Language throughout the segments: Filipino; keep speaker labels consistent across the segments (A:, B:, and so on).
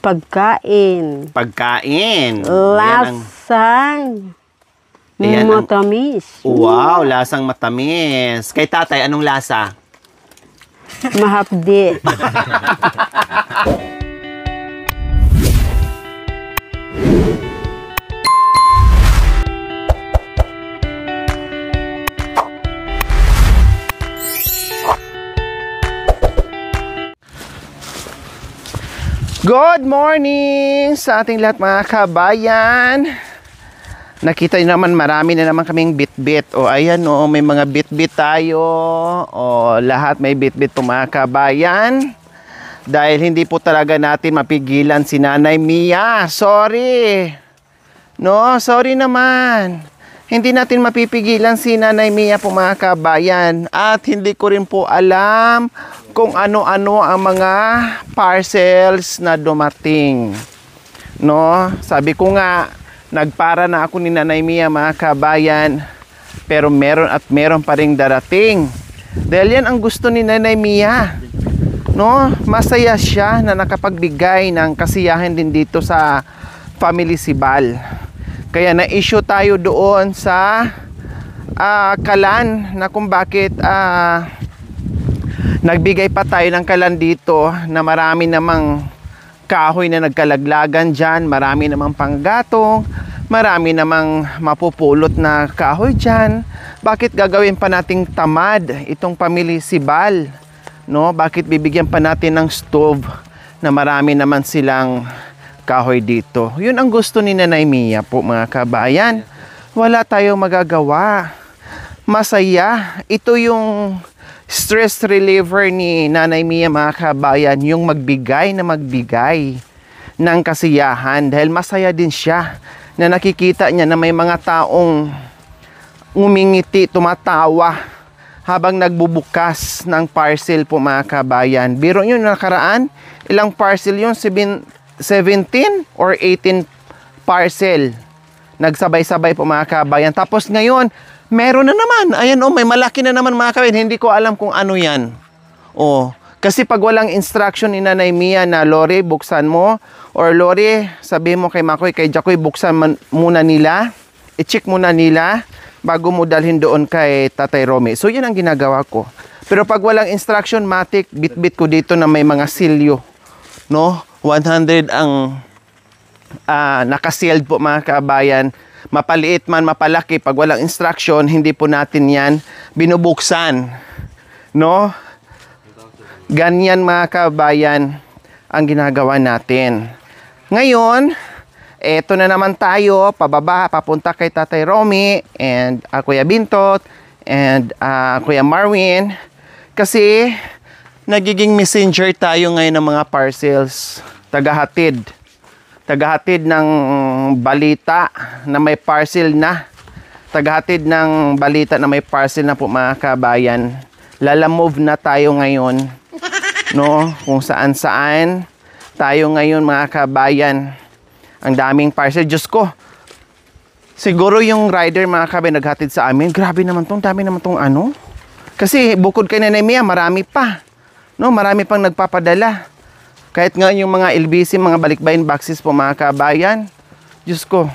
A: Pagkain.
B: Pagkain.
A: Lasang matamis.
B: Wow, lasang matamis. Kay tatay, anong lasa?
A: Mahapdi.
B: Good morning sa ating lahat mga kabayan. Nakita nyo naman marami na naman kaming bit-bit. O ayan o, may mga bit-bit tayo. O lahat may bit-bit po mga kabayan. Dahil hindi po talaga natin mapigilan si Nanay Mia. Sorry. No, sorry naman. Hindi natin mapipigilan si Nanay Mia po mga kabayan. At hindi ko rin po alam kung ano-ano ang mga parcels na dumating. No, sabi ko nga, nagpara na ako ni Nanay Mia mga kabayan, pero meron pa ring darating. Dahil yan ang gusto ni Nanay Mia. No, masaya siya na nakapagbigay ng kasiyahan din dito sa Family Sibal. Kaya na-issue tayo doon sa kalan na kung bakit nagbigay pa tayo ng kalan dito na marami namang kahoy na nagkalaglagan dyan, marami namang panggatong, marami namang mapupulot na kahoy dyan. Bakit gagawin pa nating tamad itong Family Sibal? No? Bakit bibigyan pa natin ng stove na marami naman silang kahoy dito? Yun ang gusto ni Nanay Mia po mga kabayan. Wala tayong magagawa. Masaya. Ito yung stress reliever ni Nanay Mia mga kabayan, yung magbigay ng kasiyahan. Dahil masaya din siya na nakikita niya na may mga taong umingiti, tumatawa habang nagbubukas ng parcel po mga kabayan. Biro nyo nakaraan, ilang parcel yun? 17 or 18 parcel. Nagsabay-sabay po mga kabayan. Tapos ngayon, meron na naman. Ayan o, may malaki na naman mga kabayan. Hindi ko alam kung ano yan. O, kasi pag walang instruction ni Nanay Mia na, Lori, buksan mo. Or Lori, sabi mo kay Makoy, kay Jacoy, buksan muna nila. I-check muna nila bago mo dalhin doon kay Tatay Romy. So, yun ang ginagawa ko. Pero pag walang instruction, matik, bit-bit ko dito na may mga silyo. No? 100 ang nakasealed po mga kabayan. Mapaliit man, mapalaki, pag walang instruction, hindi po natin yan binubuksan. No? Ganyan mga kabayan ang ginagawa natin. Ngayon, eto na naman tayo, pababa, papunta kay Tatay Romy and Kuya Bintot and Kuya Marwin. Kasi nagiging messenger tayo ngayon ng mga parcels. Tagahatid ng balita na may parcel na. Tagahatid ng balita na may parcel na po mga kabayan. Lalamove na tayo ngayon. No? Kung saan-saan tayo ngayon mga kabayan. Ang daming parcel. Diyos ko. Siguro yung rider mga kabayan naghatid sa amin. Grabe naman tong, dami naman tong ano. Kasi bukod kay Nanay Mia, marami pa. No? Marami pang nagpapadala. Kahit nga yung mga LBC, mga balikbayin boxes po mga kabayan. Diyos ko,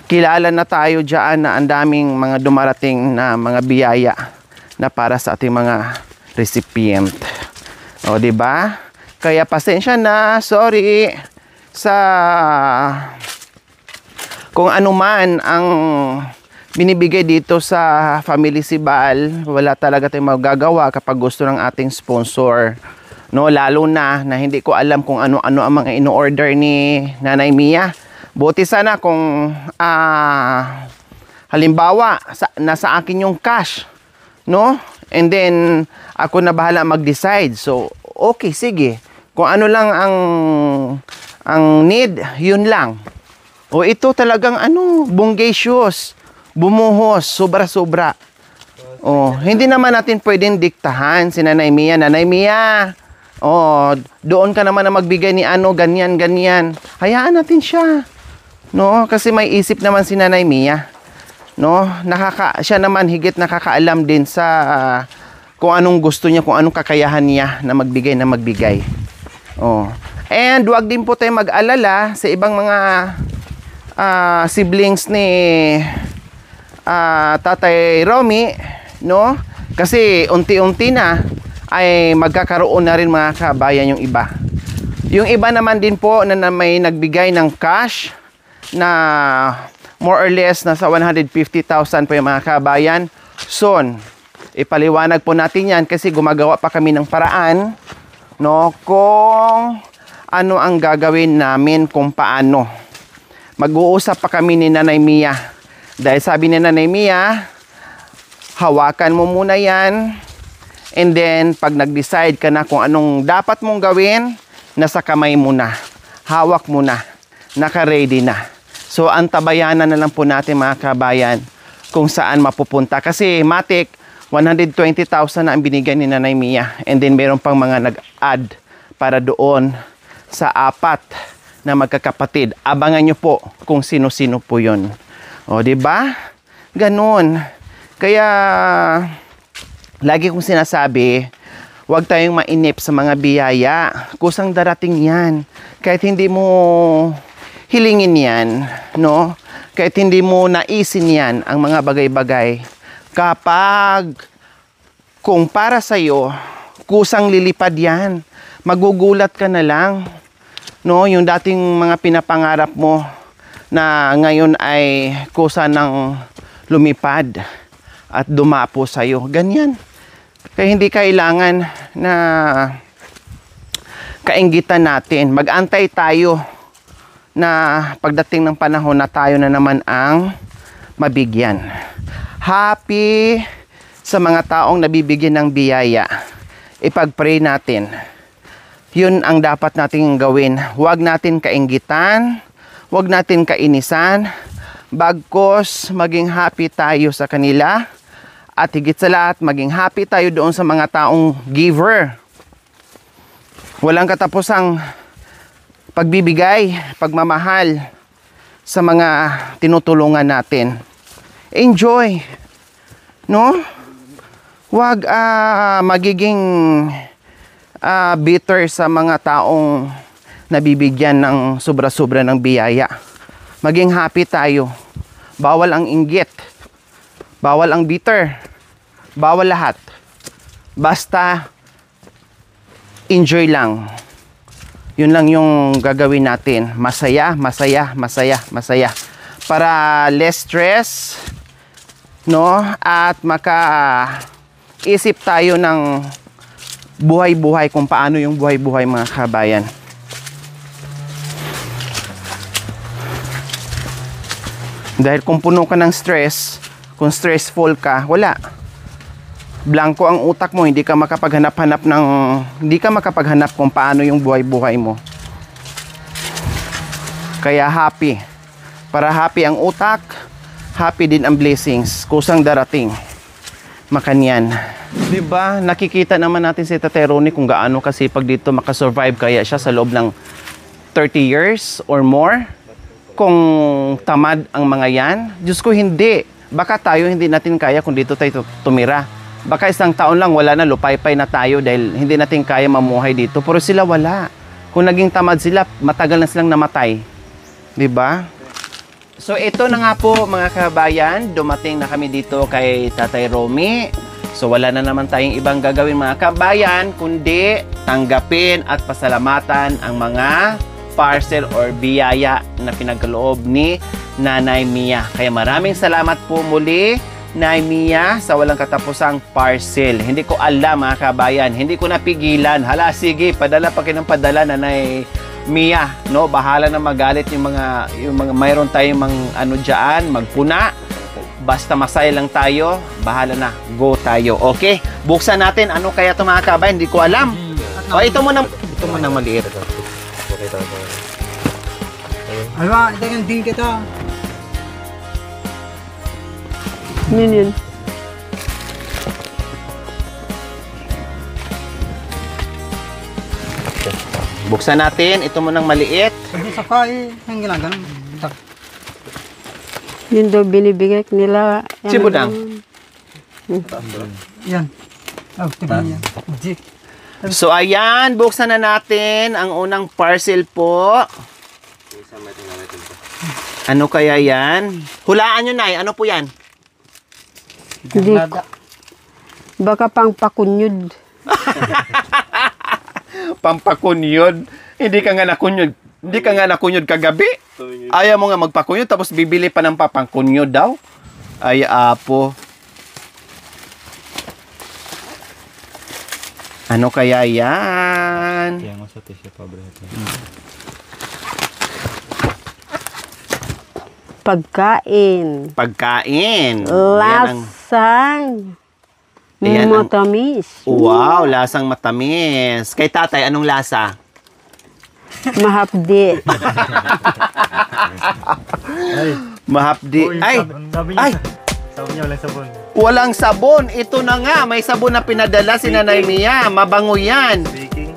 B: kilala na tayo dyan na ang daming mga dumarating na mga biyaya na para sa ating mga recipient. O, diba? Kaya pasensya na, sorry sa kung ano man ang binibigay dito sa Family Sibal. Wala talaga tayong magagawa kapag gusto ng ating sponsor. No, lalo na hindi ko alam kung ano-ano ang mga ino-order ni Nanay Mia. Buti sana kung halimbawa nasa akin yung cash, no? And then ako na bahala mag-decide. So, okay, sige. Kung ano lang ang need, yun lang. O ito talagang bonggacious, bumuhos, sobra-sobra. Oh, hindi naman natin pwedeng diktahan si Nanay Mia. Nanay Mia, oh, doon ka naman na magbigay ni ganyan, ganyan. Hayaan natin siya. No, kasi may isip naman si Nanay Mia. No, siya naman higit nakakaalam din sa kung anong gusto niya, kung anong kakayahan niya na magbigay. Oh. And wag din po tayo mag-alala sa ibang mga siblings ni Tatay Romy, no? Kasi unti-unti na ay magkakaroon na rin mga kabayan yung iba. Yung iba naman din po na may nagbigay ng cash na more or less nasa 150,000 po yung mga kabayan. Soon, ipaliwanag po natin yan kasi gumagawa pa kami ng paraan, no, kung ano ang gagawin namin, kung paano. Mag-uusap pa kami ni Nanay Mia. Dahil sabi ni Nanay Mia, hawakan mo muna yan. And then, pag nag-decide ka na kung anong dapat mong gawin, nasa kamay mo na. Hawak mo na. Naka-ready na. So, antabayanan na lang po natin mga kabayan kung saan mapupunta. Kasi, matik, 120,000 na ang binigyan ni Nanay Mia. And then, meron pang mga nag-add para doon sa 4 na magkakapatid. Abangan nyo po kung sino-sino po yun. O, diba? Ganon. Kaya, lagi kong sinasabi, huwag tayong mainip sa mga biyaya. Kusang darating yan. Kahit hindi mo hilingin yan, no? Kahit hindi mo naisin yan, ang mga bagay-bagay. Kapag, kung para sa'yo, kusang lilipad yan, magugulat ka na lang. No, yung dating mga pinapangarap mo na ngayon ay kusa ng lumipad at dumapo sa'yo. Ganyan. Kaya hindi kailangan na kainggitan natin. Mag-antay tayo na pagdating ng panahon na tayo na naman ang mabigyan. Happy sa mga taong nabibigyan ng biyaya. Ipag-pray natin. Yun ang dapat nating gawin. Huwag natin kainggitan, huwag natin kainisan, bagkos maging happy tayo sa kanila, at higit sa lahat, maging happy tayo doon sa mga taong giver. Walang katapusang pagbibigay, pagmamahal sa mga tinutulungan natin. Enjoy, no? Huwag magiging bitter sa mga taong nabibigyan ng sobra-sobra ng biyaya. Maging happy tayo. Bawal ang inggit. Bawal ang bitter. Bawal lahat. Basta enjoy lang. Yun lang yung gagawin natin. Masaya, masaya, masaya, masaya. Para less stress, no? At maka-isip tayo ng buhay-buhay, kung paano yung buhay-buhay mga kabayan. Dahil kung puno ka ng stress, kung stressful ka, wala. Blanco ang utak mo, hindi ka makapaghanap kung paano yung buhay-buhay mo. Kaya happy. Para happy ang utak, happy din ang blessings. Kusang darating. Makanyan. Diba? Nakikita naman natin si Tatay Ronnie kung gaano kasipag dito makasurvive kaya siya sa loob ng 30 years or more. Kung tamad ang mga yan, Diyos ko hindi. Baka tayo hindi natin kaya kung dito tayo tumira. Baka isang taon lang wala na, lupay-pay na tayo dahil hindi natin kaya mamuhay dito. Pero sila wala. Kung naging tamad sila, matagal na silang namatay. Diba? So ito na nga po mga kabayan, dumating na kami dito kay Tatay Romy. So wala na naman tayong ibang gagawin mga kabayan, kundi tanggapin at pasalamatan ang mga parcel or biyaya na pinagkaloob ni Nanay Mia. Kaya maraming salamat po muli, Nanay Mia, sa walang katapusang parcel. Hindi ko alam mga kabayan, hindi ko napigilan. Hala, sige, padala pa kayo ng padala, Nanay Mia, no? Bahala na magalit yung mga mayroon tayong ano diyan, magpuna. Basta masaya lang tayo, bahala na. Go tayo. Okay? Buksan natin. Ano kaya ito mga kabayan? Hindi ko alam. O, ito mo nang maliit.
C: Alwa, ito yung din kita.
A: Minion.
B: Buksan natin. Ito mo nang maliit.
C: Sabi sa kay, yung ginaganon.
A: Yun daw binibigay nila.
B: Si Budang.
C: Yan. Oh, tignan niya. Jik.
B: So ayan, buksan na natin ang unang parcel po. Ano kaya yan? Hulaan nyo, Nay. Ano po yan?
A: Hindi. Baka pang pakunyod.
B: Pampakunyod. Hindi ka nga nakunyod. Hindi ka nga nakunyod kagabi. Ayaw mo nga magpakunyod tapos bibili pa ng papangkunyod daw. Ay, apo. Ano kaya yan?
A: Pagkain.
B: Pagkain. Yan ang-
A: Lasang.
B: Ayan ang-
A: Matamis.
B: Wow, lasang matamis. Kay tatay, anong lasa?
A: Mahapdi.
B: Mahapdi. Ay! Ay!
D: Sabon niya, walang sabon.
B: Walang sabon. Ito na nga. May sabon na pinadala si Nanay Mia. Mabango yan.
D: Baking.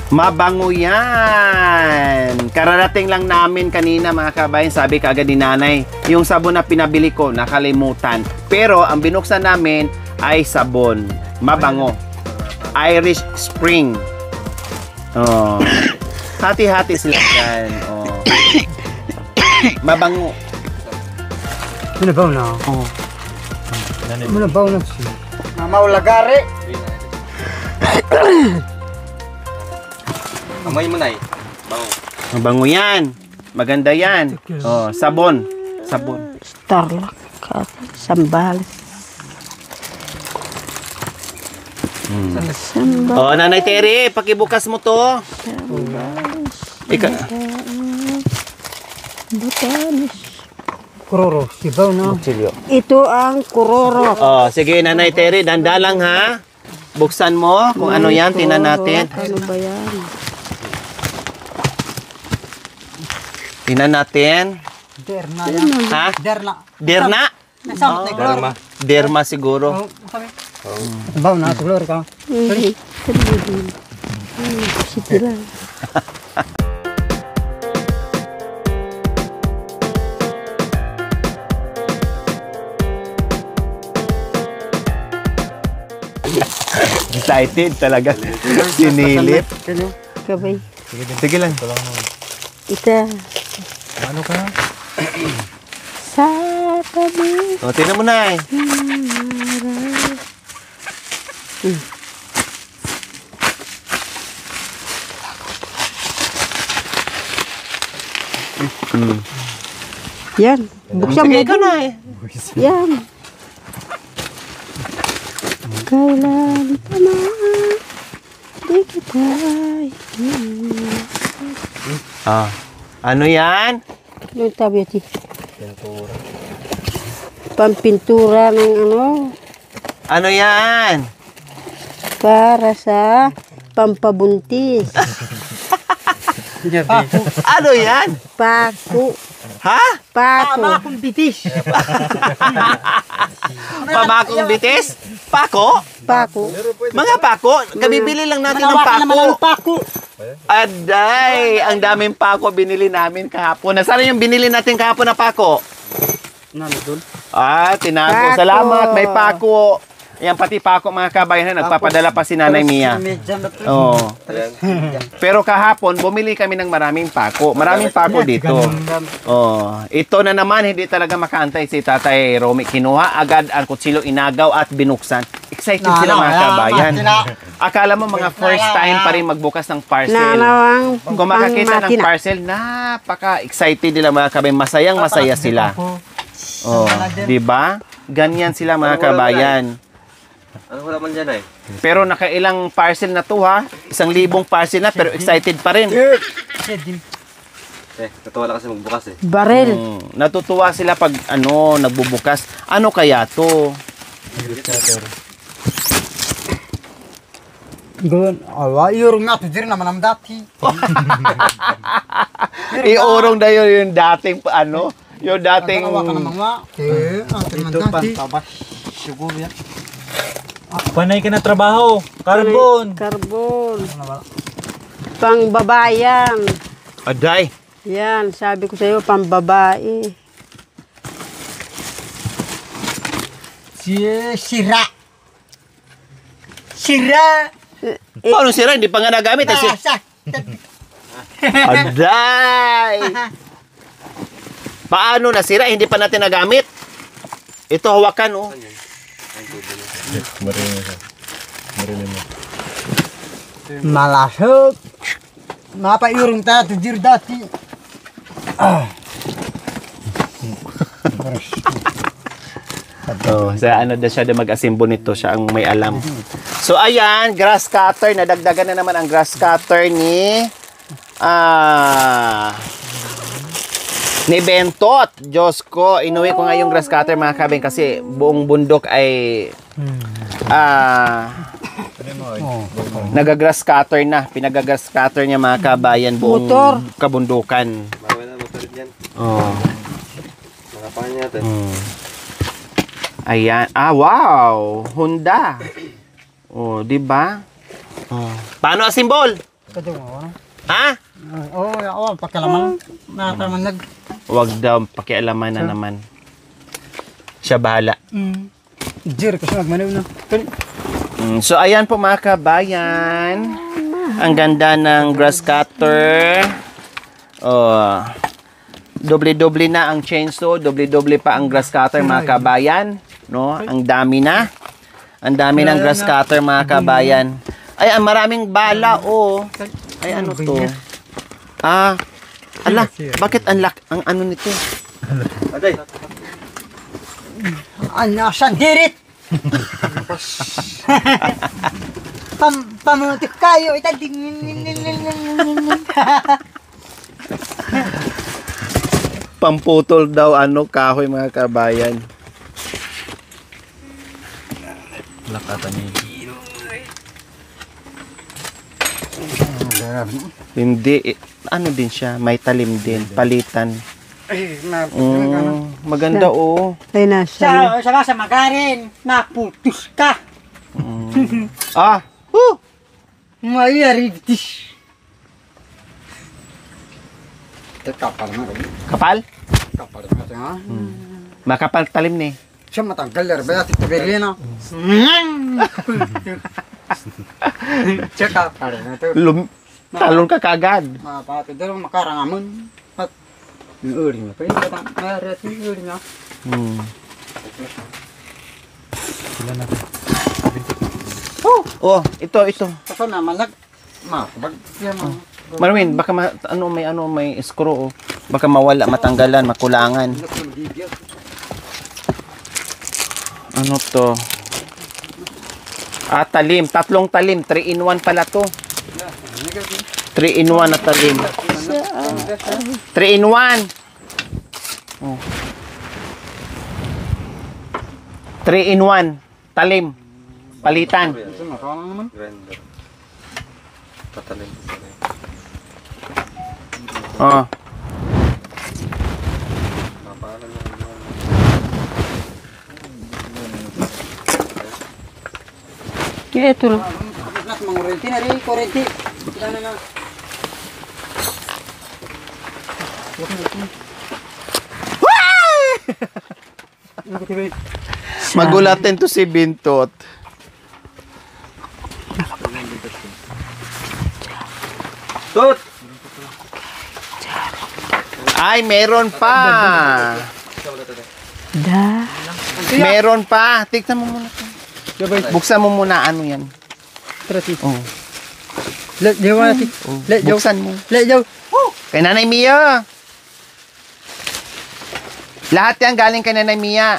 B: Mabango yan. Kararating lang namin kanina mga kabayan. Sabi kaagad ni Nanay, yung sabon na pinabili ko, nakalimutan. Pero ang binuksan namin ay sabon. Mabango. Irish Spring. Oh. Hati-hati sila yan. Oh. Mabango.
C: Minabaw na.
B: Oh.
C: Minabaw na siya. Mamaulagari.
D: Amoy mo, Nay. Bango.
B: Mabango yan. Maganda yan. Oh, sabon. Sabon.
A: Starlock. Sambal. Sambal.
B: Oh, Nanay Terry, pakibukas mo to. Ika.
A: Batanis.
C: Kuroro. Sibaw na.
A: Ito ang kurorok.
B: Oh, sige Nanay Terry, dandalang ha. Buksan mo kung ano yan, tinan natin.
A: Ano ba yan?
B: Tinan natin.
C: Derna.
B: Ha?
C: Derna.
B: Derna?
C: Nasam,
D: Derma.
B: Derma siguro.
C: Sibaw na. Tulor ka.
A: Hindi. Sitira.
B: Excited talaga. Sinilip.
A: Kabay.
B: Sige lang.
A: Ita.
D: Ano ka?
A: Sa tabi.
B: O, tinan mo na eh.
A: Yan. Buksan mo.
B: Sige, ikaw na eh.
A: Yan. Kailan pa na di kita
B: Ah. Ano yan?
A: yung tabi ati. Pampintura ng ano
B: Ano yan?
A: para sa pampabuntis.
B: Ano yan?
A: Paku.
B: Ha?
A: Paku.
C: Akong bitis.
B: Pamakong bitis? Pako?
A: Paku.
B: Mga pako? Kabibili lang natin ng pako.
C: Paku.
B: Aday, ang daming pako binili namin kahapon. Nasaan yung binili natin kahapon na pako?
C: Nandun.
B: Ah, tinago.
A: Pako.
B: Salamat, may pako. Yan, pati pako mga kabayan, nagpapadala pa si Nanay Mia. Oo. Pero kahapon, bumili kami ng maraming pako. Maraming pako dito. Oh, ito na naman, hindi talaga makaantay si Tatay Romy. Kinuha agad ang kutsilo, inagaw at binuksan. Excited sila mga kabayan. Akala mo mga first time pa rin magbukas ng parcel.
A: Nanawang
B: Kung makakita ng
A: pangmatina.
B: parcel, napaka-excited nila mga kabayan. Masayang masaya sila. Oh, di ba? Ganyan sila mga kabayan.
D: Ano wala man dyan, Nay?
B: Pero nakailang parcel na to ha. 1,000 parcel na pero excited pa rin.
D: Natuwa lang kasi magbukas eh.
A: Barel.
B: Natutuwa sila pag ano, nagbubukas. Ano kaya to?
C: Gun, awa, iurong natin din naman ang dati.
B: Iurong na yun yung dating ano, yung dating
C: Awa ka naman nga. Atin man dati.
D: Siguro yan.
E: Panay ka na trabaho. Carbon.
A: Carbon. Pang babayan.
B: Aday.
A: Yan, sabi ko sa'yo, pang babae.
C: Sira. Sira.
B: Paano sira? Hindi pa nga nagamit.
C: Basa.
B: Aday! Paano nasira? Hindi pa natin nagamit. Ito, hawakan, oh.
C: Malasot. Mapaiurong tayo tijir dati.
B: Oh, sa ano daw siya na mag-asimbo nito, siya ang may alam. So ayan, grass cutter, nadagdagan na naman ang grass cutter ni ni Bentot. Diyos ko, inuwi ko nga yung grass cutter mga kabeng kasi buong bundok ay nagagrass cutter na. Pinagagrass cutter niya mga kabayan buong
A: Motor.
B: kabundukan.
D: Marami na motor dyan.
B: Oh.
D: Nakapahan niya natin.
B: Ayan. Wow! Honda. Oh, di ba? Oh. Paano ang symbol? Ha?
C: Oo, pakialaman. Nakataman nag.
B: Huwag daw pakialaman na naman. Siya bahala.
C: Jir kasi magmanaw na.
B: So ayan po mga kabayan. Ang ganda ng grass cutter. Oh. Doble-doble na ang chainsaw, doble-doble pa ang grass cutter mga kabayan, no? Ang dami na. Ang dami ng grass cutter mga kabayan. Ay, ang maraming bala oh. Ay ano to? Ala, bakit ang ano nito?
D: Aday!
C: Ano, sandirit! Pamutik kayo, itading.
B: Pamputol daw ano kahoy mga kabayan. Lakatan niya. Hindi ano din siya, may talim din, palitan. Maganda oh.
A: Ay, nasa.
C: Sa magarin, maputus ka. Mayaribtis. Kapal na rin.
B: Kapal?
C: Kapal na rin, ha?
B: Makapal talim ni.
C: Siya matanggal rin. Baya tito Berlina. Siya kapal na ito.
B: Talon ka kagad.
C: Mapati doon makarangamon. At uri niya pa yun. Mayroon yung uri niya.
B: Oh, ito.
C: Kasi naman makabag.
B: Marvin, baka may screw oh. Baka mawala, matanggalan, makulangan. Ano to? Talim, tatlong talim, 3 in 1 pala to. 3 in 1 na talim. 3 in 1. Oh. 3 in 1 talim. Palitan.
D: Grinder. Patalim.
B: Oh.
A: Yeah, ito lang.
C: Mangurenti na rin, kurenti. Sila na na.
B: Magulatin to si Bintot.
D: Tut!
B: Ay, meron pa. Meron pa. Tignan mo muna to. Buksan mo muna ano yan. Oh.
C: Let jaw na ti. Let jaw.
B: Buksan mo.
C: Let jaw.
B: Kay Nanay Mia. Lahat yan galing kay Nanay Mia.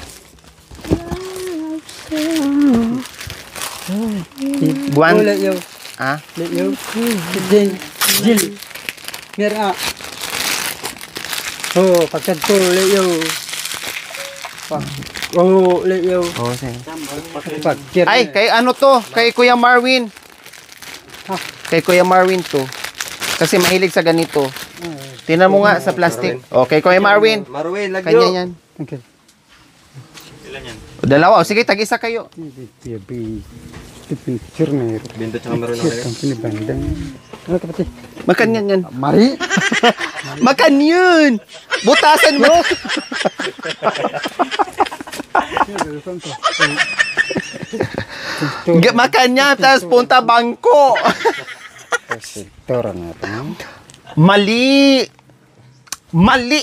B: Buwan.
C: Let jaw.
B: Ah?
C: Let jaw. Jil. Mira. Oh, pagkat ko let jaw. Oh, let jaw.
B: Oh, sige.
C: Pagkir.
B: Ay, kay ano to? Kay Kuya Marwin. Kay Kuya Marwin to. Kasi mahilig sa ganito. Tingnan mo nga sa plastic. Okay, Kuya Marwin.
D: Marwin, lagyo.
B: Kanya yan.
C: Okay.
B: Dalawa. O, sige, tag-isa kayo.
C: Picture na yun.
D: Binto tsaka meron na kayo.
C: Ang pinibandang. Ano kapatid?
B: Makan yan.
C: Mari!
B: Makan yun! Butasan mo! Makan yan, tapos punta bangko.
C: Sektor na ito.
B: Mali! Mali!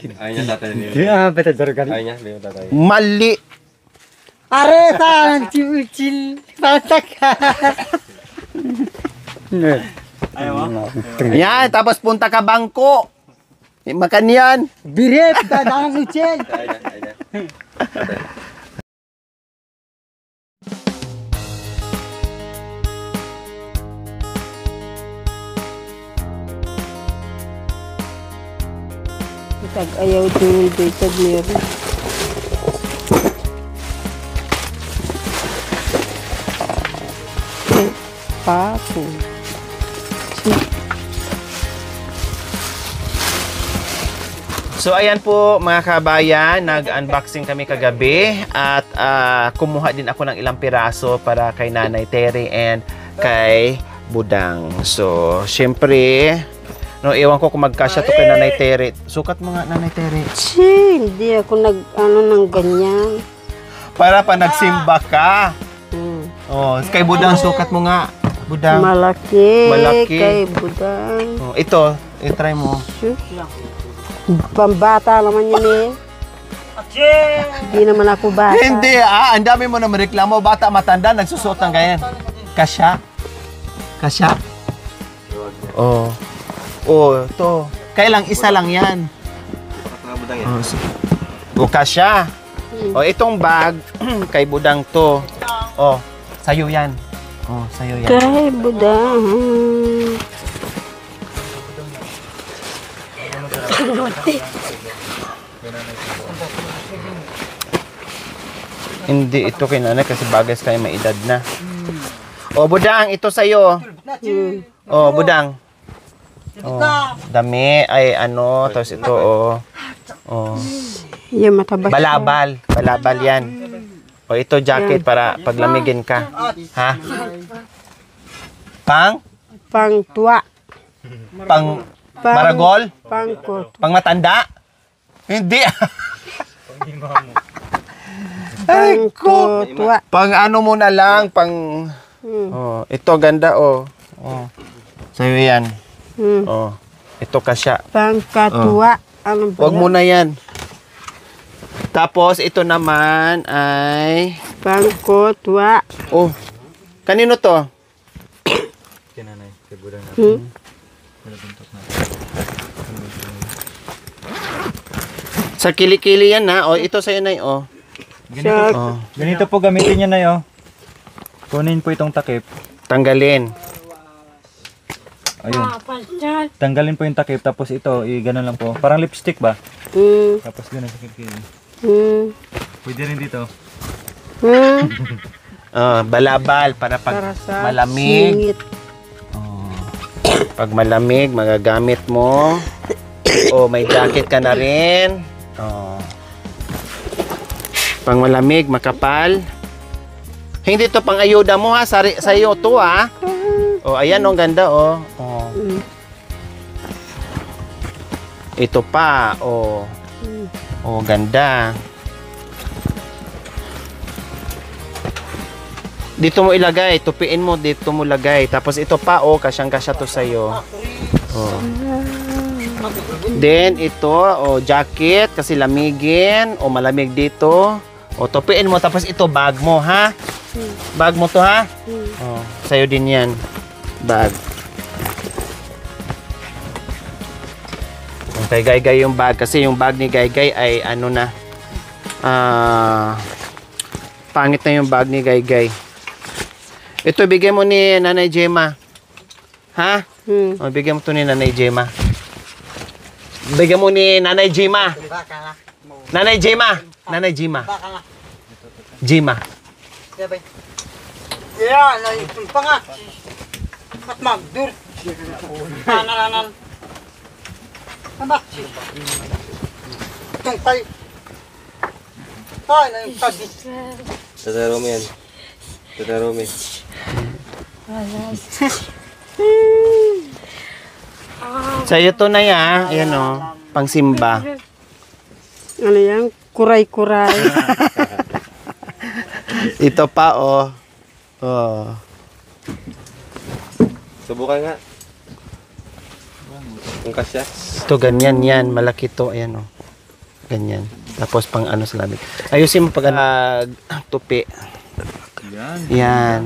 D: Ayaw niya tatay niya.
C: Kaya betul dargan.
D: Ayaw niya, ayaw tatay.
B: Mali!
C: Are tan cucil patak. Ayaw mo?
B: Yan, tapos punta ka bangko. Makan yan.
C: Birep dadang ucil.
D: Ayaw niya.
A: Tag-ayaw din dito meron. Papo.
B: So ayan po mga kabayan, nag-unboxing kami kagabi at kumuha din ako ng ilang piraso para kay Nanay Terry and kay Budang. So syempre, no, ewan ko kung magkasya to kay Nanay Terry. Sukat mo nga, Nanay Terry.
A: Hindi ako nag-ano ng ganyan.
B: Para pa nagsimba ka.
A: Hmm.
B: Oh, kay Budang, sukat mo nga. Budang.
A: Malaki.
B: Malaki.
A: Kay Budang.
B: Oh, ito, i-try mo.
A: Sus. Pambata naman yun eh. Hindi naman ako bata.
B: Hindi ang dami mo na reklamo. Bata, matanda, nagsusuot ng ganyan. Kasya. Kasya. Oh. Oh, to. Kailang isa lang yan.
D: Pakabudang yan.
B: Oh, o kasya. O itong bag kay Budang to. Oh, sayo yan. Oh, sayo yan.
A: Kay Budang.
B: Hindi ito kay Nanay kasi bagay kayo may edad na. O Budang, ito sayo. O Budang. Oh, dami ay ano, tapos ito oh.
A: Yung matabas.
B: Balabal. Balabal yan. O ito jacket para paglamigin ka. Ha? Pang?
A: Pangtuwa.
B: Pang maragol?
A: Pangkot.
B: Pang matanda? Hindi. Ay ko.
A: Pangkotwa.
B: Pang ano mo na lang, pang oh, ito ganda oh. Oh. Sa'yo yan. Oh. Ito kasya.
A: Pangkatwa. Ano ba
B: Wag
A: yan?
B: mo na yan. Tapos ito naman ay
A: Pangkotwa.
B: oh. Kanino to?
D: Kinanay, kay Budang na.
B: Sa kilikili yan ha. Oh, ito sa'yo na oh.
A: Sa
B: Oh.
E: Ganito po gamitin niya na yo. Kunin po itong takip.
B: Tanggalin.
E: Ayun. Tanggalin po yung takip tapos ito, i-ganon lang po. Parang lipstick ba? Tapos ganon sa kilkili. Pwede rin dito.
B: Oh, balabal para pag
A: para sa
B: malamig.
A: singit.
B: Oh. Pag malamig, magagamit mo. Oh, may jacket ka na rin. Oh. Pang malamig, makapal. Hindi to pang ayuda mo ha, sa'yo to ha. Oh, ayan oh, ganda oh. Oh. Ito pa, oh. Oh, ganda. Dito mo ilagay, tupiin mo, dito mo lagay. Tapos ito pa, oh, kasyang-kasya to sa'yo. Oh. Then, ito, oh, jacket, kasi lamigin, o malamig dito. O, tupiin mo, tapos ito, bag mo, ha? Bag mo to, ha? Oh, sa'yo din yan. Bag. Okay, Gaygay yung bag. Kasi yung bag ni Gaygay ay, ano na, pangit na yung bag ni Gaygay. Ito, bigyan mo ni Nanay Gemma. Ha? O, bigyan mo to ni Nanay Gemma. Bigyan mo ni Nanay Gemma. Nanay Gemma. Nanay Gemma. Gemma.
C: Ya, na yung pangat. At magdur. Panalanan. Amak. Itong tay. Ay, na yung pagis.
D: Tataro mo yan. Tita Romy.
B: Sa'yo to na ya. Ayan o. Pangsimba.
A: Ano yan? Kuray-kuray.
B: Ito pa oh. Oh.
D: Subukan nga. Kung kasya.
B: Ito ganyan yan. Malaki to. Ayan o. Ganyan. Tapos pang ano sa lamig. Ayusin mo pag tupi.
E: Yan.
B: Yan.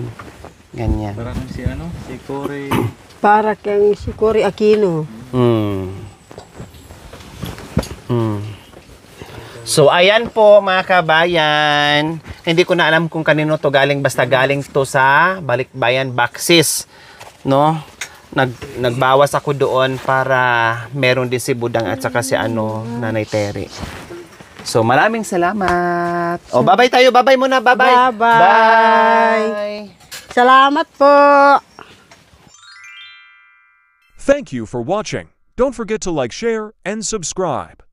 B: Ganyan.
E: Parang si ano, si Corey.
A: Para kang si Cory Aquino.
B: So ayan po mga kabayan. Hindi ko na alam kung kanino to galing, basta galing to sa Balikbayan Baksis, no? Nagbawas ako doon para meron din si Budang at saka si Nanay Terry. So maraming salamat. O bye-bye tayo, bye-bye muna, bye-bye.
A: Bye-bye.
B: Bye.
A: Salamat po.
F: Thank you for watching. Don't forget to like, share, and subscribe.